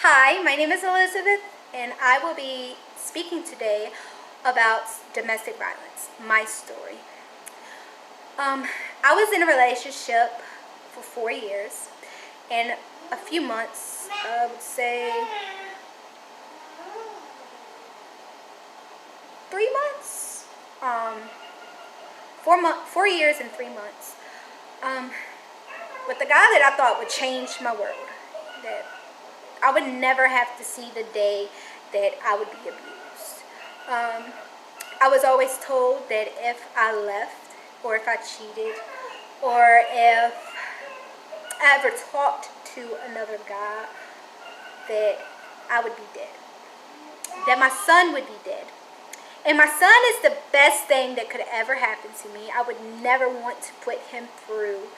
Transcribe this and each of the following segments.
Hi, my name is Elizabeth, and I will be speaking today about domestic violence, my story. I was in a relationship for 4 years, and a few months, I would say 3 months, 4 years and 3 months, with the guy that I thought would change my world, that I would never have to see the day that I would be abused. I was always told that if I left, or if I cheated, or if I ever talked to another guy, that I would be dead. That my son would be dead. And my son is the best thing that could ever happen to me. I would never want to put him through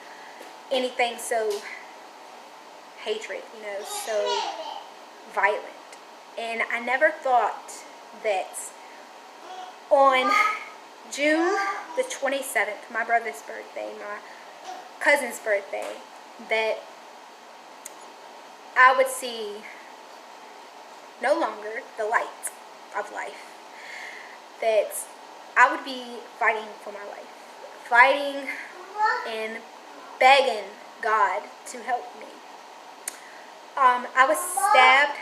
anything so hatred, so violent. And I never thought that on June the 27th, my brother's birthday, my cousin's birthday, that I would see no longer the light of life. That I would be fighting for my life. Fighting and begging God to help me. I was stabbed.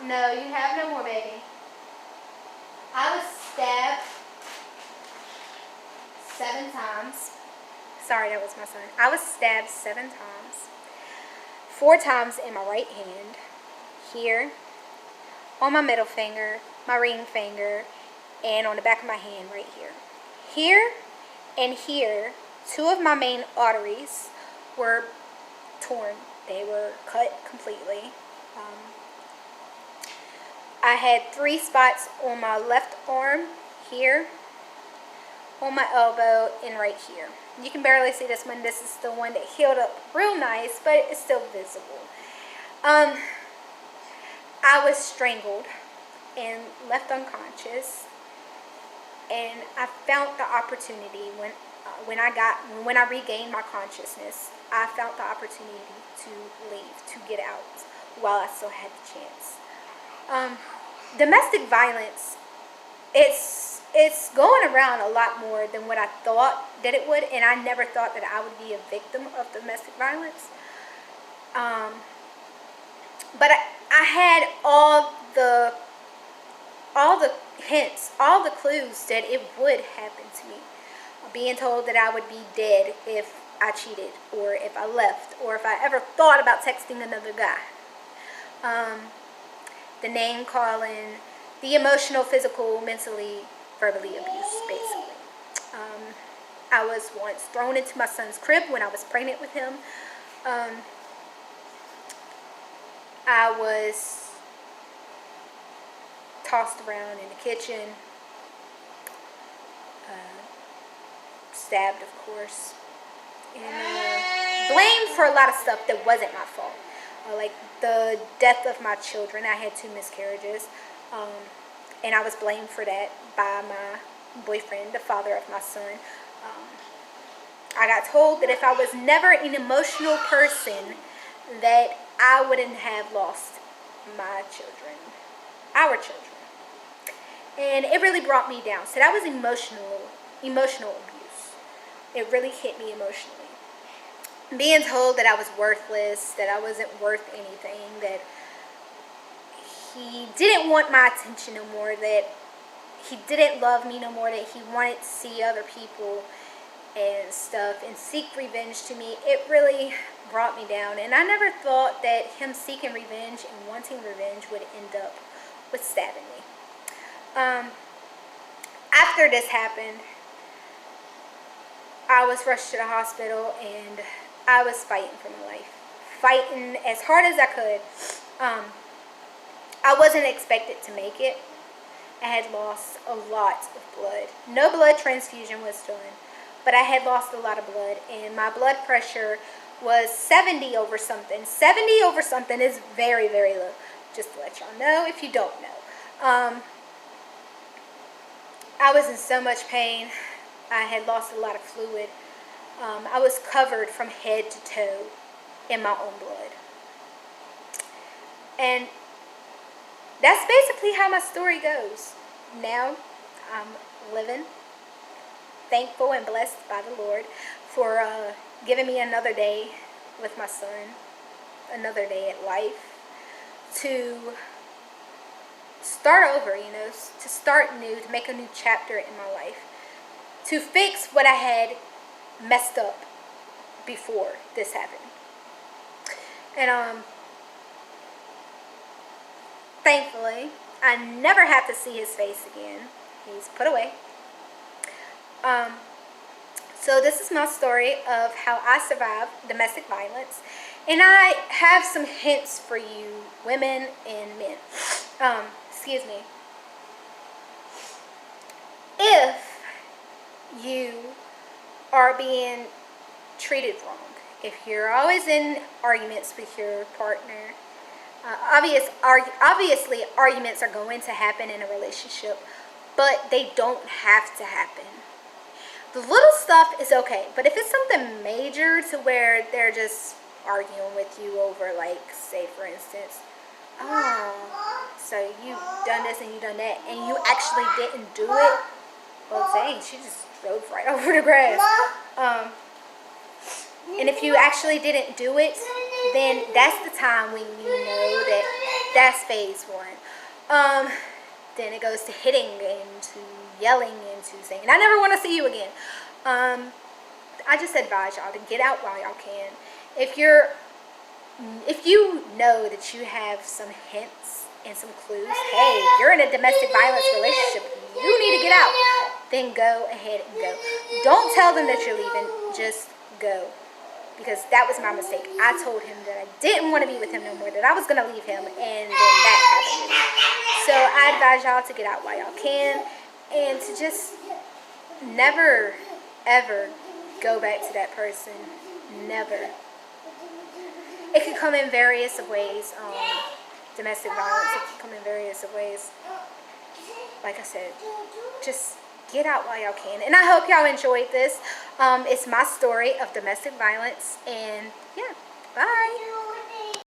No, you have no more, baby. I was stabbed 7 times. Sorry, that was my son. I was stabbed 7 times. 4 times in my right hand. Here, on my middle finger, my ring finger, and on the back of my hand right here. Here and here, 2 of my main arteries were torn. They were cut completely. I had 3 spots on my left arm, here, on my elbow, and right here. You can barely see this one. This is the one that healed up real nice, but it's still visible. I was strangled and left unconscious, and I found the opportunity when I regained my consciousness. I found the opportunity to leave, to get out, while I still had the chance. Domestic violence, it's going around a lot more than what I thought that it would, and I never thought that I would be a victim of domestic violence. But I had all the hints, all the clues that it would happen to me. Being told that I would be dead if I cheated, or if I left, or if I ever thought about texting another guy. The name calling, the emotional, physical, mentally, verbally abuse, basically. I was once thrown into my son's crib when I was pregnant with him. I was tossed around in the kitchen, stabbed, of course, and blamed for a lot of stuff that wasn't my fault. Like the death of my children. I had 2 miscarriages, and I was blamed for that by my boyfriend, the father of my son. I got told that if I was never an emotional person, that I wouldn't have lost my children, our children. And it really brought me down. So that was emotional abuse. It really hit me emotionally. Being told that I was worthless, that I wasn't worth anything, that he didn't want my attention no more, that he didn't love me no more, that he wanted to see other people and stuff and seek revenge to me, it really brought me down. And I never thought that him seeking revenge and wanting revenge would end up with stabbing me. After this happened, I was rushed to the hospital, and I was fighting for my life. Fighting as hard as I could. I wasn't expected to make it. I had lost a lot of blood. No blood transfusion was done, but I had lost a lot of blood, and my blood pressure was 70 over something. 70 over something is very, very low, just to let y'all know if you don't know. I was in so much pain. I had lost a lot of fluid. I was covered from head to toe in my own blood. And that's basically how my story goes. Now I'm living, thankful and blessed by the Lord for giving me another day with my son, another day at life, to start over, to start new, to make a new chapter in my life, to fix what I had messed up before this happened. And thankfully, I never have to see his face again. He's put away. So this is my story of how I survived domestic violence. And I have some hints for you, women and men. Excuse me. If you are being treated wrong, if you're always in arguments with your partner, obviously arguments are going to happen in a relationship, but they don't have to happen. The little stuff is okay, but if it's something major to where they're just arguing with you over, like, say for instance, oh, so you done this and you done that, and you actually didn't do it, well, dang, she just drove right over the grass. And if you actually didn't do it, then that's the time when you know that that's phase one. Then it goes to hitting and to yelling and to saying, I never want to see you again. I just advise y'all to get out while y'all can. If you know that you have some hints and some clues, hey, you're in a domestic violence relationship, you need to get out, then go ahead and go. Don't tell them that you're leaving, just go. Because that was my mistake. I told him that I didn't want to be with him no more, that I was going to leave him, and then that happened. So I advise y'all to get out while y'all can, and to just never, ever go back to that person. Never. It can come in various of ways. Domestic violence, it can come in various of ways. Like I said, just get out while y'all can. And I hope y'all enjoyed this. It's my story of domestic violence. And yeah, bye.